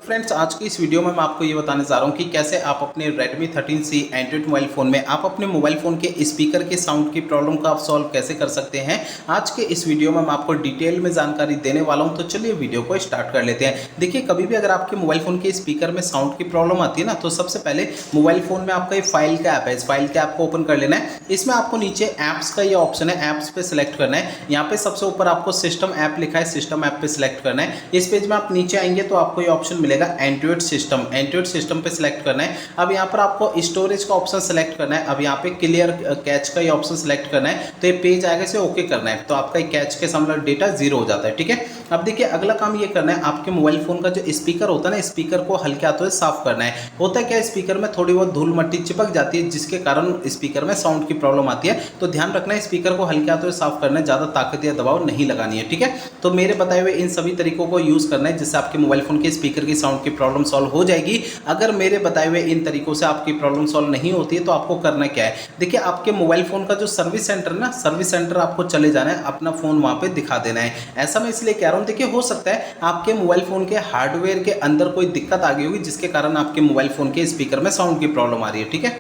Friends, आज की इस वीडियो में मैं आपको ये बताने जा रहा हूँ कि कैसे आप अपने Redmi 13C Android mobile phone में आप अपने मोबाइल फ़ोन के स्पीकर के साउंड की प्रॉब्लम का आप सॉल्व कैसे कर सकते हैं। आज के इस वीडियो में मैं आपको डिटेल में जानकारी देने वाला हूँ, तो चलिए वीडियो को स्टार्ट कर लेते हैं। देखिए, कभी भी अगर आपके मोबाइल फ़ोन के स्पीकर में साउंड की प्रॉब्लम आती है ना, तो सबसे पहले मोबाइल फ़ोन में आपका ये फाइल का ऐप है, इस फाइल के ऐप को ओपन कर लेना है। इसमें आपको नीचे ऐप्स का ये ऑप्शन है, ऐप्स पे सिलेक्ट करना है। यहाँ पे सबसे ऊपर आपको सिस्टम ऐप लिखा है, सिस्टम ऐप पे सिलेक्ट करना है। इस पेज में आप नीचे आएंगे तो आपको ये ऑप्शन मिलेगा एंड्रॉइड सिस्टम पे सिलेक्ट करना है। अब यहाँ पर आपको स्टोरेज का ऑप्शन सेलेक्ट करना है। अब यहाँ पे क्लियर कैच का ये ऑप्शन सेलेक्ट करना है, तो ये पेज आएगा, इसे ओके करना है, तो आपका कैच के सामने डेटा जीरो हो जाता है। ठीक है, अब देखिए अगला काम ये करना है, आपके मोबाइल फोन का जो स्पीकर होता है ना, स्पीकर को हल्के हाथों से साफ करना है। होता है क्या, स्पीकर में थोड़ी बहुत धूल मट्टी चिपक जाती है, जिसके कारण स्पीकर में साउंड की प्रॉब्लम आती है। तो ध्यान रखना है, स्पीकर को हल्के हाथों से साफ करना है, ज्यादा ताकत या दबाव नहीं लगानी है। ठीक है, तो मेरे बताए हुए इन सभी तरीकों को यूज करना है, जिससे आपके मोबाइल फोन के स्पीकर की साउंड की प्रॉब्लम सॉल्व हो जाएगी। अगर मेरे बताए हुए इन तरीकों से आपकी प्रॉब्लम सॉल्व नहीं होती है, तो आपको करना क्या है, देखिए आपके मोबाइल फोन का जो सर्विस सेंटर ना, सर्विस सेंटर आपको चले जाना है, अपना फोन वहां पे दिखा देना है। ऐसा मैं इसलिए कह रहा हूं, देखिए हो सकता है आपके मोबाइल फोन के हार्डवेयर के अंदर कोई दिक्कत आ गई होगी, जिसके कारण आपके मोबाइल फोन के स्पीकर में साउंड की प्रॉब्लम आ रही है। ठीक है,